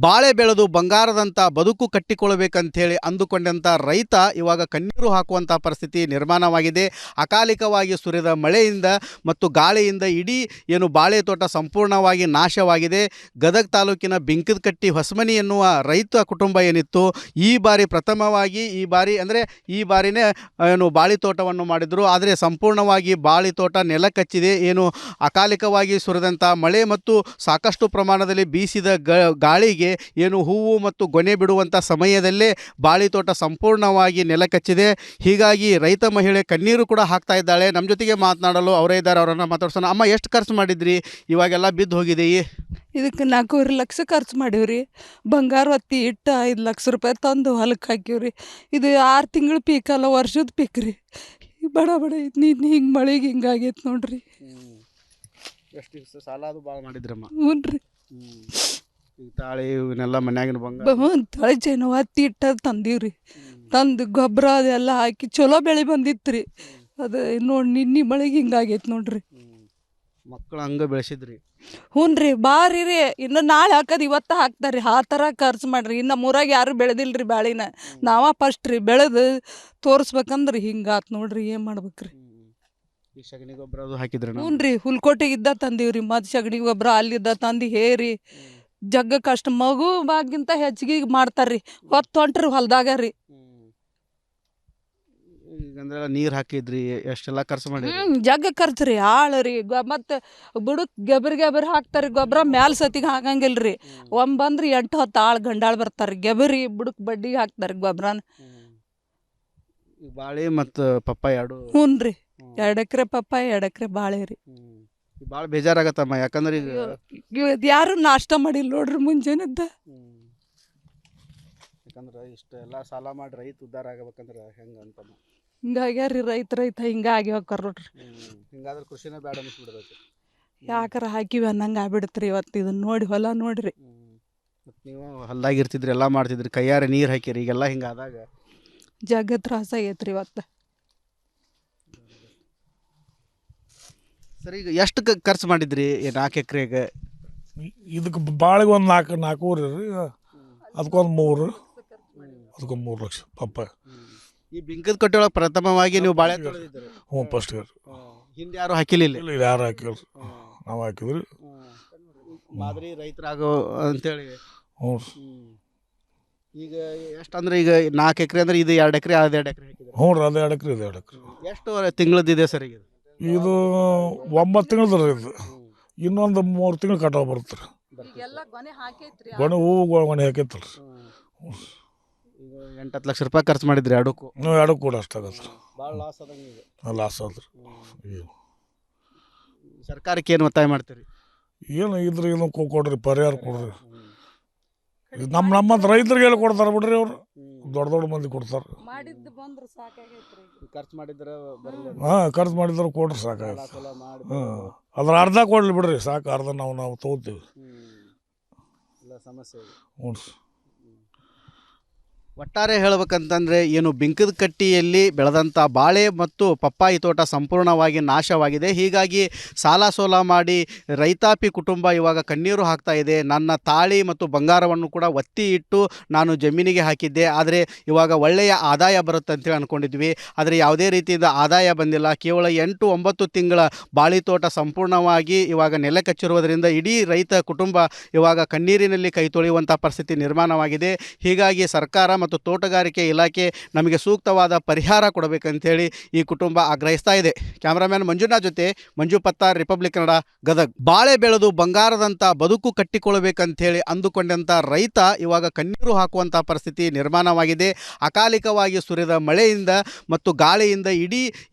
ಬಾಳೆ ಬೆಳೆದು ಬಂಗಾರದಂಥ ಬದುಕು ಕಟ್ಟಿಕೊಳ್ಳಬೇಕಂಥೇಳಿ ಅಂದುಕೊಂಡಂಥ ರೈತ ಇವಾಗ ಕಣ್ಣೀರು ಹಾಕುವಂಥ ಪರಿಸ್ಥಿತಿ ನಿರ್ಮಾಣವಾಗಿದೆ. ಅಕಾಲಿಕವಾಗಿ ಸುರಿದ ಮಳೆಯಿಂದ ಮತ್ತು ಗಾಳಿಯಿಂದ ಇಡೀ ಬಾಳೆ ತೋಟ ಸಂಪೂರ್ಣವಾಗಿ ನಾಶವಾಗಿದೆ. ಗದಗ ತಾಲೂಕಿನ ಬಿಂಕದಕಟ್ಟಿ ಹೊಸಮನಿ ಎನ್ನುವ ರೈತ ಕುಟುಂಬ ಏನಿತ್ತು, ಈ ಬಾರಿ ಪ್ರಥಮವಾಗಿ ಈ ಬಾರಿನೇ ಬಾಳೆ ತೋಟವನ್ನು ಮಾಡಿದರು. ಆದರೆ ಸಂಪೂರ್ಣವಾಗಿ ಬಾಳೆ ತೋಟ ನೆಲ ಕಚ್ಚಿದೆ. ಅಕಾಲಿಕವಾಗಿ ಸುರಿದಂಥ ಮಳೆ ಮತ್ತು ಸಾಕಷ್ಟು ಪ್ರಮಾಣದಲ್ಲಿ ಬೀಸಿದ ಗಾಳಿಗೆ ಹೂವು ಮತ್ತು ಗೊನೆ ಬಿಡುವಂಥ ಸಮಯದಲ್ಲೇ ಬಾಳೆ ತೋಟ ಸಂಪೂರ್ಣವಾಗಿ ನೆಲ ಕಚ್ಚಿದೆ. ಹೀಗಾಗಿ ರೈತ ಮಹಿಳೆ ಕಣ್ಣೀರು ಕೂಡ ಹಾಕ್ತಾ ಇದ್ದಾಳೆ. ನಮ್ಮ ಜೊತೆಗೆ ಮಾತನಾಡಲು ಅವರೇ ಇದ್ದಾರೆ, ಅವರನ್ನು ಮಾತಾಡ್ಸೋಣ. ಅಮ್ಮ, ಎಷ್ಟು ಖರ್ಚು ಮಾಡಿದ್ರಿ? ಇವಾಗೆಲ್ಲ ಬಿದ್ದು ಹೋಗಿದೆಯೇ? ಇದಕ್ಕೆ 4.5 ಲಕ್ಷ ಖರ್ಚು ಮಾಡೀವ್ರಿ. ಬಂಗಾರ ಒತ್ತಿ ಇಟ್ಟು 5 ಲಕ್ಷ ರೂಪಾಯಿ ತಂದು ಹೊಲಕ್ಕೆ ಹಾಕಿವ್ರಿ. ಇದು 6 ತಿಂಗಳು ಪೀಕ್ ಅಲ್ಲ, ವರ್ಷದ ಪೀಕ್ ರೀ. ಬಡ ಇನ್ನು ಹಿಂಗೆ ಮಳೆಗೆ ಹಿಂಗಾಗೈತೆ ನೋಡ್ರಿ. ಎಷ್ಟು ಸಾಲ ಅದು ಭಾಳ ಮಾಡಿದ್ರಮ್ಮ? ಹ್ಞೂ ರೀ. ಈ ತಾಳಿ ಇವನ್ನೆಲ್ಲ ಮನ್ಯಾಗಿನ ತಾಳಿ ಚೈನ ಒತ್ತಿ ಇಟ್ಟು ತಂದೀವ್ರಿ. ತಂದು ಗೊಬ್ಬರ ಅದೆಲ್ಲ ಹಾಕಿ ಚಲೋ ಬೆಳೆ ಬಂದಿತ್ತು ರೀ. ಅದು ನೋಡಿ ನಿನ್ನೆ ಮಳೆಗೆ ಹಿಂಗಾಗೈತೆ ನೋಡ್ರಿ. ಮಕ್ಕಳು ಹಂಗೆ ಬೆಳೆಸಿದ್ರಿ? ಹ್ಞೂ ರೀ. ಬಾರಿ ರೀ. ಇನ್ನು ನಾಳೆ ಹಾಕೋದು ಇವತ್ತು ಹಾಕ್ತಾರೆ. ಆ ಥರ ಖರ್ಚು ಮಾಡಿರಿ. ಇನ್ನು ಮೂರಾಗ ಯಾರು ಬೆಳೆದಿಲ್ಲ ರೀ ಬಾಳಿನ. ನಾವ ಫಸ್ಟ್ ರೀ ಬೆಳೆದು ತೋರಿಸ್ಬೇಕಂದ್ರಿ ಹಿಂಗಾತ್ ನೋಡ್ರಿ. ಏನು ಮಾಡ್ಬೇಕ್ರಿ? ಈ ಸಗಣಿ ಗೊಬ್ಬರ ಅದು ಹಾಕಿದ್ರಿ? ಹ್ಞೂ ರೀ. ಹುಲ್ಕೋಟೆಗಿದ್ದ ತಂದೀವ್ರಿ. ಮತ್ತು ಸಗಣಿ ಗೊಬ್ಬರ ಅಲ್ಲಿದ್ದ ತಂದು ಹೇರಿ ಜಗ್ಗಕ್ಕೆ ಅಷ್ಟು ಮಗುವಾಗಿಂತ ಹೆಚ್ಚಿಗೆ ಮಾಡ್ತಾರ್ರಿ. ಹೊತ್ತು ಹೊಂಟ್ರಿ ಹೊಲ್ದಾಗ ರೀ. ಈಗಂದ್ರೆ ನೀರು ಹಾಕಿದ್ರಿ, ಎಷ್ಟೆಲ್ಲ ಖರ್ಚು ಮಾಡಿ? ಜಗ್ಗ ಖರ್ಚು ರೀ. ಆಳು ರೀ. ಮತ್ತು ಬುಡಕ್ ಗೆಬರಿ ಹಾಕ್ತಾರೆ ಗೊಬ್ಬರ. ಮ್ಯಾಲೆ ಸತಿಗೆ ಹಾಕಂಗಿಲ್ಲ ರೀ. ಬಂದ್ರೆ 8-10 ಆಳು ಗಂಡಾಳು ಬರ್ತಾರೆ. ಗೆಬರಿ ಬುಡಕ್ ಬಡ್ಡಿಗೆ ಹಾಕ್ತಾರೆ ಗೊಬ್ಬರನ. ಬಾಳೆ ಮತ್ತು ಪಪ್ಪಾಯ ಎರಡು? ಹ್ಞೂ ರೀ. 2 ಎಕರೆ ಪಪ್ಪಾಯ, 2 ಎಕರೆ ಬಾಳೆ ರೀ. ಭಾಳ ಬೇಜಾರಾಗತ್ತಮ್ಮ. ಯಾಕಂದ್ರೆ ಈಗ ಯಾರು ನಾಷ್ಟ ಮಾಡಿಲ್ಲ ನೋಡ್ರಿ ಮುಂಜಾನೆದ್ದ. ಯಾಕಂದ್ರೆ ಇಷ್ಟೆಲ್ಲ ಸಾಲ ಮಾಡಿ ರೈತ ಉದ್ಧಾರ ಆಗಬೇಕಂದ್ರೆ ಹೆಂಗೆ ಅಂತಮ್ಮ? ಹಿಂಗಾಗ್ಯಾರ ರೀ. ರೈತ ಹಿಂಗೆ ಆಗಿ ಹೋಗ್ತಾರ ನೋಡ್ರಿ. ಹಿಂಗಾದ್ರೆ ಕೃಷಿನೇ ಬೇಡ ಅನಿಸ್ಬಿಡ್ತೈತಿ. ಯಾಕಾರ ಹಾಕಿವಿ ಅನ್ನಂಗೆ ಆಗ್ಬಿಡತ್ರಿ. ಇವತ್ತು ಇದನ್ನ ನೋಡಿ ಹೊಲ ನೋಡ್ರಿ. ಮತ್ತು ನೀವು ಹೊಲ್ದಾಗಿರ್ತಿದ್ರಿ, ಎಲ್ಲ ಮಾಡ್ತಿದ್ರಿ, ಕೈಯಾರೆ ನೀರು ಹಾಕಿರಿ. ಈಗೆಲ್ಲ ಹಿಂಗಾದಾಗ ಜಗ್ಗ ತ್ರಾಸ ಆಗೈತ್ರಿ ಇವತ್ತು. ಸರಿ, ಈಗ ಎಷ್ಟು ಖರ್ಚು ಮಾಡಿದ್ರಿ 4 ಎಕರೆಗೆ? ಇದಕ್ಕೆ ಬಾಳಿಗೆ ಒಂದು 4 ರೀ. ಅದಕ್ಕೊಂದು 3, ಅದಕ್ಕೊಂದು 3 ಲಕ್ಷ ಪಪ್ಪಾಯ. ಈ ಬಿಂಕದಕಟ್ಟಿ ಒಳಗೆ ಪ್ರಥಮವಾಗಿ ನೀವು ಬಾಳೆ ತೊಳೆದಿದ್ದೀರಿ? ಹ್ಞೂ, ಫಸ್ಟ್ ಇಯರ್. ಹಿಂದೆ ಯಾರು ಹಾಕಿಲ್ಲ? ಇಲ್ಲ, ಯಾರು ಹಾಕಿಲ್ಲ. ನಾವು ಹಾಕಿದ್ರಿ. ಮಾದರಿ ರೈತರಾಗೋ ಅಂತೇಳಿ. ಹ್ಞೂ. ಈಗ ಎಷ್ಟು ಅಂದ್ರೆ, ಈಗ 4 ಎಕರೆ ಅಂದ್ರೆ ಇದು 2 ಎಕರೆ, ಅದು 2 ಎಕರೆ ಹಾಕಿದ್ರಿ? ಹ್ಞೂ ರೀ. ಅದು 2 ಎಕರೆ, ಇದು 2 ಎಕರೆ. ಎಷ್ಟು ತಿಂಗಳದಿದೆ ಸರ್ ಈಗ? ಇದು 9 ತಿಂಗಳದ ರೀ. ಇದು ಇನ್ನೊಂದು 3 ತಿಂಗಳು ಕಟಾವು ಬರುತ್ತೆ ರೀ. ಗೊನೆ ಹೂವು ಗೊನೆ ಹಾಕೈತೆ ರೀ. ಈಗ 8-10 ಲಕ್ಷ ರೂಪಾಯಿ ಖರ್ಚು ಮಾಡಿದ್ರಿ ಎರಡಕ್ಕೂ? ಎರಡಕ್ಕೂ ಕೂಡ ಅಷ್ಟಾಗತ್ತೆ ರೀ. ಭಾಳ ಲಾಸ್ ಆದಂಗೆ ಇದೆ. ಲಾಸ್ ಆದ್ರಿ. ಸರ್ಕಾರಕ್ಕೆ ಏನು ಒತ್ತಾಯ ಮಾಡ್ತೀರಿ? ಏನು ಇದ್ರೆ ಏನು ಕೊಡ್ರಿ, ಪರಿಹಾರ ಕೊಡ್ರಿ. ನಮ್ಮಂತ ರೈತರಿಗೆ ಎಲ್ಲ ಕೊಡ್ತಾರೆ ಬಿಡ್ರಿ. ಅವ್ರು ದೊಡ್ಡ ಮಂದಿ ಕೊಡ್ತಾರೆ. ಖರ್ಚು ಮಾಡಿದ್ರೆ ಖರ್ಚು ಮಾಡಿದ್ರೆ ಕೊಡ್ರಿ, ಸಾಕಾಗುತ್ತೆ. ಅದ್ರ ಅರ್ಧ ಕೊಡ್ಲಿ ಬಿಡ್ರಿ, ಸಾಕು. ಅರ್ಧ ನಾವು ತೊಗೋತೀವಿ. ಸಮಸ್ಯೆ. ಹ್ಞೂ. ಒಟ್ಟಾರೆ ಹೇಳ್ಬೇಕಂತಂದರೆ ಬಿಂಕದಕಟ್ಟಿಯಲ್ಲಿ ಬೆಳೆದಂಥ ಬಾಳೆ ಮತ್ತು ಪಪ್ಪಾಯಿ ತೋಟ ಸಂಪೂರ್ಣವಾಗಿ ನಾಶವಾಗಿದೆ. ಹೀಗಾಗಿ ಸಾಲ ಸೋಲ ಮಾಡಿ ರೈತಾಪಿ ಕುಟುಂಬ ಇವಾಗ ಕಣ್ಣೀರು ಹಾಕ್ತಾ ಇದೆ. ನನ್ನ ತಾಳಿ ಮತ್ತು ಬಂಗಾರವನ್ನು ಕೂಡ ಒತ್ತಿ ಇಟ್ಟು ನಾನು ಜಮೀನಿಗೆ ಹಾಕಿದ್ದೆ, ಆದರೆ ಇವಾಗ ಒಳ್ಳೆಯ ಆದಾಯ ಬರುತ್ತೆ ಅಂತೇಳಿ ಅಂದ್ಕೊಂಡಿದ್ವಿ. ಆದರೆ ಯಾವುದೇ ರೀತಿಯಿಂದ ಆದಾಯ ಬಂದಿಲ್ಲ. ಕೇವಲ 8-9 ತಿಂಗಳ ಬಾಳೆ ತೋಟ ಸಂಪೂರ್ಣವಾಗಿ ಇವಾಗ ನೆಲ ಕಚ್ಚಿರುವುದರಿಂದ ಇಡೀ ರೈತ ಕುಟುಂಬ ಇವಾಗ ಕಣ್ಣೀರಿನಲ್ಲಿ ಕೈ ತೊಳೆಯುವಂಥ ಪರಿಸ್ಥಿತಿ ನಿರ್ಮಾಣವಾಗಿದೆ. ಹೀಗಾಗಿ ಸರ್ಕಾರ ಮತ್ತು ತೋಟಗಾರಿಕೆ ಇಲಾಖೆ ನಮಗೆ ಸೂಕ್ತವಾದ ಪರಿಹಾರ ಕೊಡಬೇಕಂತೇಳಿ ಈ ಕುಟುಂಬ ಆಗ್ರಹಿಸ್ತಾ ಇದೆ. ಕ್ಯಾಮ್ರಾಮ್ಯಾನ್ ಮಂಜುನಾಥ್ ಜೊತೆ ಮಂಜು ಪತ್ತಾರ್, ರಿಪಬ್ಲಿಕ್ ಕನ್ನಡ, ಗದಗ. ಬಾಳೆ ಬೆಳೆದು ಬಂಗಾರದಂಥ ಬದುಕು ಕಟ್ಟಿಕೊಳ್ಳಬೇಕಂತೇಳಿ ಅಂದುಕೊಂಡಂಥ ರೈತ ಇವಾಗ ಕಣ್ಣೀರು ಹಾಕುವಂಥ ಪರಿಸ್ಥಿತಿ ನಿರ್ಮಾಣವಾಗಿದೆ. ಅಕಾಲಿಕವಾಗಿ ಸುರಿದ ಮಳೆಯಿಂದ ಮತ್ತು ಗಾಳಿಯಿಂದ ಇಡೀ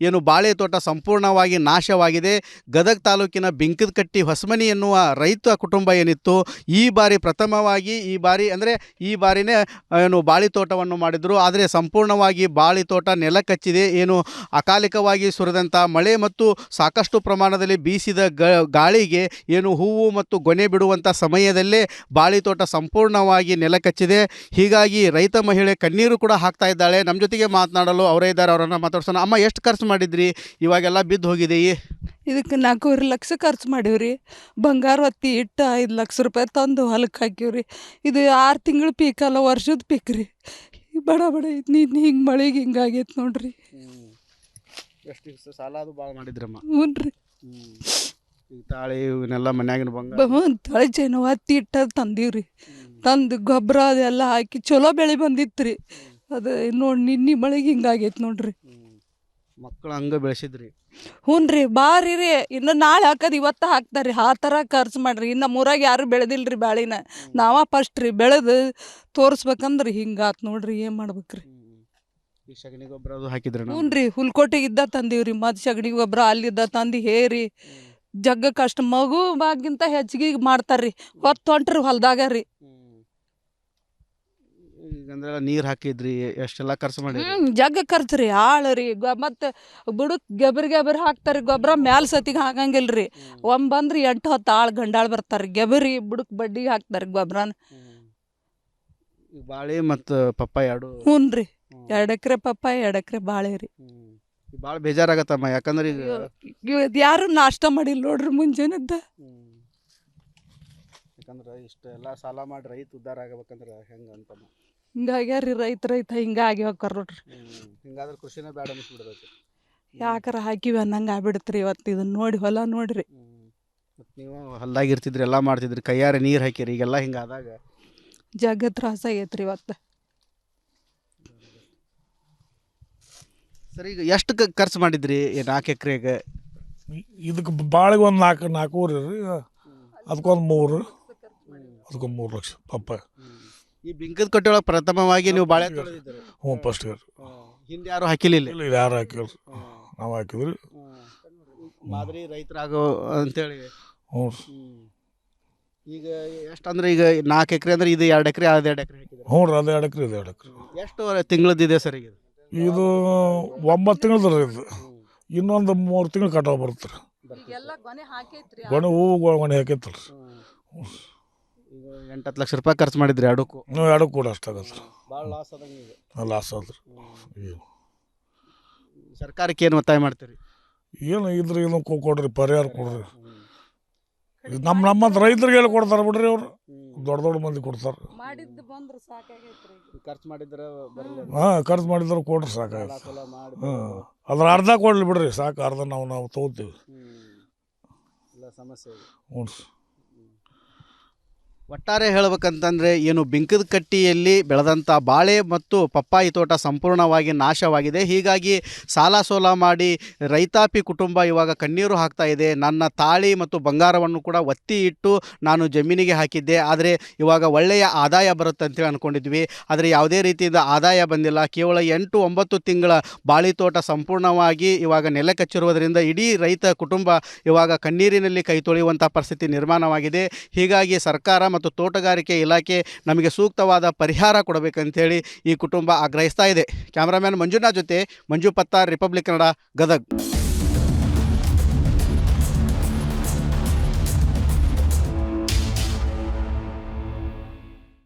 ಬಾಳೆ ತೋಟ ಸಂಪೂರ್ಣವಾಗಿ ನಾಶವಾಗಿದೆ. ಗದಗ ತಾಲೂಕಿನ ಬಿಂಕದಕಟ್ಟಿ ಹೊಸಮನಿ ಎನ್ನುವ ರೈತ ಕುಟುಂಬ ಏನಿತ್ತು, ಈ ಬಾರಿ ಪ್ರಥಮವಾಗಿ ಈ ಬಾರಿನೇ ಬಾಳೆ ತೋಟವನ್ನು ಮಾಡಿದರು. ಆದರೆ ಸಂಪೂರ್ಣವಾಗಿ ಬಾಳೆ ತೋಟ ನೆಲ ಕಚ್ಚಿದೆ. ಅಕಾಲಿಕವಾಗಿ ಸುರಿದಂಥ ಮಳೆ ಮತ್ತು ಸಾಕಷ್ಟು ಪ್ರಮಾಣದಲ್ಲಿ ಬೀಸಿದ ಗಾಳಿಗೆ ಹೂವು ಮತ್ತು ಗೊನೆ ಬಿಡುವಂಥ ಸಮಯದಲ್ಲೇ ಬಾಳೆ ತೋಟ ಸಂಪೂರ್ಣವಾಗಿ ನೆಲ ಕಚ್ಚಿದೆ. ಹೀಗಾಗಿ ರೈತ ಮಹಿಳೆ ಕಣ್ಣೀರು ಕೂಡ ಹಾಕ್ತಾ ಇದ್ದಾಳೆ. ನಮ್ಮ ಜೊತೆಗೆ ಮಾತನಾಡಲು ಅವರೇ ಇದ್ದಾರೆ, ಅವರನ್ನು ಮಾತಾಡ್ಸೋಣ. ಅಮ್ಮ, ಎಷ್ಟು ಖರ್ಚು ಮಾಡಿದ್ರಿ? ಇವಾಗೆಲ್ಲ ಬಿದ್ದು ಹೋಗಿದೆಯೇ? ಇದಕ್ಕೆ 4.5 ಲಕ್ಷ ಖರ್ಚು ಮಾಡೀವ್ರಿ. ಬಂಗಾರ ಒತ್ತಿ ಇಟ್ಟು 5 ಲಕ್ಷ ರೂಪಾಯಿ ತಂದು ಹೊಲಕ್ಕೆ ಹಾಕೀವ್ರಿ. ಇದು 6 ತಿಂಗಳು ಪೀಕ್ ಅಲ್ಲ, ವರ್ಷದ ಪೀಕ್ ರೀ. ಬಡ ಐತಿ, ಹಿಂಗೆ ಮಳೆಗೆ ಹಿಂಗಾಗೈತೆ ನೋಡ್ರಿ. ಎಷ್ಟು ಸಾಲ ಅದು ಭಾಳ ಮಾಡಿದ್ರಮ್ಮ? ಹ್ಞೂ ರೀ. ಈಗ ತಾಳಿ ಇವನ್ನೆಲ್ಲ ಮನ್ಯಾಗಿನ ಬಂಗಾರ ತಳೆ ಚೈನ ಒತ್ತಿ ಇಟ್ಟು ತಂದೀವ್ರಿ. ತಂದು ಗೊಬ್ಬರ ಅದೆಲ್ಲ ಹಾಕಿ ಚಲೋ ಬೆಳೆ ಬಂದಿತ್ತು ರೀ. ಅದು ನೋಡಿ ನಿನ್ನೆ ಮಳೆಗೆ ಹಿಂಗಾಗೈತೆ ನೋಡ್ರಿ. ಮಕ್ಕಳು ಹಂಗೆ ಬೆಳೆಸಿದ್ರಿ? ಹ್ಞೂ ರೀ. ಬಾರಿ ರೀ, ಇನ್ನು ನಾಳೆ ಹಾಕೋದು ಇವತ್ತು ಹಾಕ್ತಾರೆ ರೀ. ಆ ಥರ ಖರ್ಚು ಮಾಡ್ರಿ. ಇನ್ನು ನಮ್ಮೂರಾಗ ಯಾರು ಬೆಳೆದಿಲ್ಲ ರೀ ಬ್ಯಾಳಿನ. ನಾವ ಫಸ್ಟ್ ರೀ ಬೆಳೆದು ತೋರಿಸ್ಬೇಕಂದ್ರೆ ಹಿಂಗಾತು ನೋಡ್ರಿ. ಏನು ಮಾಡ್ಬೇಕ್ರಿ? ಈ ಸಗಣಿ ಗೊಬ್ಬರ ಅದು ಹಾಕಿದ್ರಿ? ಹ್ಞೂ ರೀ. ಹುಲ್ಕೋಟೆಗಿದ್ದ ತಂದೀವ್ರಿ. ಮತ್ತು ಸಗಣಿ ಗೊಬ್ಬರ ಅಲ್ಲಿದ್ದ ತಂದು ಹೇರಿ ಜಗ್ಗ ಕಷ್ಟ. ಮಗುವಾಗಿಂತ ಹೆಚ್ಚಿಗೆ ಮಾಡ್ತಾರ್ರಿ. ಹೊಂಟ್ರಿ ಹೊಲ್ದಾಗ ರೀ. ಈಗಂದ್ರೆ ನೀರು ಹಾಕಿದ್ರಿ, ಎಷ್ಟೆಲ್ಲ ಖರ್ಚು ಮಾಡಿ? ಜಗ್ಗ ಖರ್ಚು ರೀ. ಆಳು ರೀ. ಮತ್ತು ಬುಡಕ್ಕೆ ಗೆಬರ್ ಹಾಕ್ತಾರೆ ಗೊಬ್ಬರ. ಮ್ಯಾಲ ಸತಿಗೆ ಹಾಕಂಗಿಲ್ಲ ರೀ. ಬಂದ್ರೆ 8-10 ಆಳು ಗಂಡಾಳು ಬರ್ತಾರೆ. ಗೆಬರಿ ಬುಡಕ್ಕೆ ಬಡ್ಡಿಗೆ ಹಾಕ್ತಾರೆ ಗೊಬ್ಬರನ. ಬಾಳೆ ಮತ್ತು ಪಪ್ಪಾಯ ಎರಡು? ಹ್ಞೂ ರೀ. 2 ಎಕರೆ ಪಪ್ಪಾಯ, 2 ಎಕರೆ ಬಾಳೆ ರೀ. ಭಾಳ ಬೇಜಾರಾಗತ್ತಮ್ಮ. ಯಾಕಂದ್ರೆ ಈಗ ಯಾರು ನಾಷ್ಟ ಮಾಡಿಲ್ಲ ನೋಡ್ರಿ ಮುಂಜಾನೆದ್ದ. ಯಾಕಂದ್ರೆ ಇಷ್ಟೆಲ್ಲ ಸಾಲ ಮಾಡಿ ರೈತ ಉದ್ಧಾರ ಆಗಬೇಕಂದ್ರೆ ಹೆಂಗೆ ಅಂತಮ್ಮ? ಹಿಂಗಾಗ್ಯಾರ ರೈತ ಹಿಂಗಾಗಿ ಹೋಗ್ತಾರ ನೋಡ್ರಿ. ಹಿಂಗಾದ್ರೆ ಕೃಷಿನೇ ಬೇಡ ಅನಿಸ್ಬಿಡ್ಬೇಕು. ಯಾಕಾರ ಹಾಕಿವಿ ಅನ್ನಂಗೆ ಆಗ್ಬಿಡತ್ರಿ. ಇವತ್ತು ಇದನ್ನ ನೋಡಿ ಹೊಲ ನೋಡ್ರಿ. ಮತ್ತು ನೀವು ಹೊಲ್ದಾಗ ಇರ್ತಿದ್ರಿ, ಎಲ್ಲ ಮಾಡ್ತಿದ್ರಿ, ಕೈಯಾರೆ ನೀರು ಹಾಕಿರಿ. ಈಗೆಲ್ಲ ಹಿಂಗಾದಾಗ ಜಗ್ಗ ತ್ರಾಸ ಆಗೈತ್ರಿ ಇವತ್ತು. ಸರಿ, ಈಗ ಎಷ್ಟು ಖರ್ಚು ಮಾಡಿದ್ರಿ 4 ಎಕರೆಗೆ? ಇದಕ್ಕೆ ಬಾಳೆಗೆ ಒಂದು 4.5 ರೀ. ಅದಕ್ಕೊಂದು 3, ಅದಕ್ಕೊಂದು 3 ಲಕ್ಷ ಪಪ್ಪಾಯ. ಈ ಬಿಂಕದ ಕಟ್ಟೆ ಒಳಗೆ ಪ್ರಥಮವಾಗಿ ನೀವು ಬಾಳೆ ತೊಳೆದಿದ್ರಿ? ಹ್ಞೂ, ಫಸ್ಟ್ ಇಯರ್. ಹಿಂದೆ ಯಾರು ಹಾಕಿಲ್ಲ? ಇಲ್ಲ, ಯಾರು ಹಾಕಿಲ್ಲ, ನಾವು ಹಾಕಿದ್ರಿ. ಮಾದರಿ ರೈತರಾಗೋ ಅಂತೇಳಿ. ಹ್ಞೂ. ಈಗ ಎಷ್ಟು ಅಂದ್ರೆ ಈಗ 4 ಎಕರೆ ಅಂದ್ರೆ ಇದು 2 ಎಕರೆ, ಅದು 2 ಎಕರೆ ಹಾಕಿದ್ರಿ? ಹ್ಞೂ ರೀ, ಅದು 2 ಎಕರೆ, ಇದು 2 ಎಕರೆ. ಎಷ್ಟು ತಿಂಗಳದಿದೆ ಸರ್ ಈಗ? ಇದು 9 ತಿಂಗಳದ ರೀ. ಇದು ಇನ್ನೊಂದು 3 ತಿಂಗಳು ಕಟಾವು ಬರುತ್ತೆ ರೀ. ಗೊನೆ ಹೂವು ಗೊನೆ ಹಾಕೈತಲ್ಲ ರೀ. ಈಗ 8-10 ಲಕ್ಷ ರೂಪಾಯಿ ಖರ್ಚು ಮಾಡಿದ್ರಿ ಎರಡಕ್ಕೂ? ನೀವು 2 ಕೂಡ ಅಷ್ಟಾಗತ್ತೆ ರೀ. ಭಾಳ ಲಾಸ್ ಆದಂಗೆ ಈಗ. ಲಾಸ್ ಆದ್ರಿ. ಸರ್ಕಾರಕ್ಕೆ ಏನು ಒತ್ತಾಯ ಮಾಡ್ತೀರಿ? ಏನು ಇದ್ರೆ ಏನು ಕೊಡ್ರಿ, ಪರಿಹಾರ ಕೊಡ್ರಿ. ನಮ್ಮಂತ ರೈತರಿಗೆ ಎಲ್ಲ ಕೊಡ್ತಾರೆ ಬಿಡ್ರಿ. ಅವರು ದೊಡ್ಡ ಮಂದಿ ಕೊಡ್ತಾರೆ. ಖರ್ಚು ಮಾಡಿದ್ರೆ ಹಾಂ, ಖರ್ಚು ಮಾಡಿದ್ರೆ ಕೊಡ್ರಿ, ಸಾಕಾಗತ್ತೆ. ಅದ್ರ ಅರ್ಧ ಕೊಡ್ಲಿ ಬಿಡ್ರಿ, ಸಾಕು. ಅರ್ಧ ನಾವು ತೊಗೋತೀವಿ. ಸಮಸ್ಯೆ. ಹ್ಞೂ. ಒಟ್ಟಾರೆ ಹೇಳ್ಬೇಕಂತಂದರೆ ಏನು ಬಿಂಕದ ಕಟ್ಟಿಯಲ್ಲಿ ಬೆಳೆದಂಥ ಬಾಳೆ ಮತ್ತು ಪಪ್ಪಾಯಿ ತೋಟ ಸಂಪೂರ್ಣವಾಗಿ ನಾಶವಾಗಿದೆ. ಹೀಗಾಗಿ ಸಾಲ ಸೋಲ ಮಾಡಿ ರೈತಾಪಿ ಕುಟುಂಬ ಇವಾಗ ಕಣ್ಣೀರು ಹಾಕ್ತಾ ಇದೆ. ನನ್ನ ತಾಳಿ ಮತ್ತು ಬಂಗಾರವನ್ನು ಕೂಡ ಒತ್ತಿ ಇಟ್ಟು ನಾನು ಜಮೀನಿಗೆ ಹಾಕಿದ್ದೆ, ಆದರೆ ಇವಾಗ ಒಳ್ಳೆಯ ಆದಾಯ ಬರುತ್ತೆ ಅಂತೇಳಿ ಅಂದ್ಕೊಂಡಿದ್ವಿ. ಆದರೆ ಯಾವುದೇ ರೀತಿಯಿಂದ ಆದಾಯ ಬಂದಿಲ್ಲ. ಕೇವಲ 8-9 ತಿಂಗಳ ಬಾಳೆ ತೋಟ ಸಂಪೂರ್ಣವಾಗಿ ಇವಾಗ ನೆಲೆ ಕಚ್ಚಿರುವುದರಿಂದ ಇಡೀ ರೈತ ಕುಟುಂಬ ಇವಾಗ ಕಣ್ಣೀರಿನಲ್ಲಿ ಕೈ ತೊಳೆಯುವಂಥ ಪರಿಸ್ಥಿತಿ ನಿರ್ಮಾಣವಾಗಿದೆ. ಹೀಗಾಗಿ ಸರ್ಕಾರ ಮತ್ತು ತೋಟಗಾರಿಕೆ ಇಲಾಖೆ ನಮಗೆ ಸೂಕ್ತವಾದ ಪರಿಹಾರ ಕೊಡಬೇಕಂತೇಳಿ ಈ ಕುಟುಂಬ ಆಗ್ರಹಿಸ್ತಾ ಇದೆ. ಕ್ಯಾಮರಾಮ್ಯಾನ್ ಮಂಜುನಾಥ್ ಜೊತೆ ಮಂಜು ಪತ್ತಾರ್, ರಿಪಬ್ಲಿಕ್ ಕನ್ನಡ, ಗದಗ್.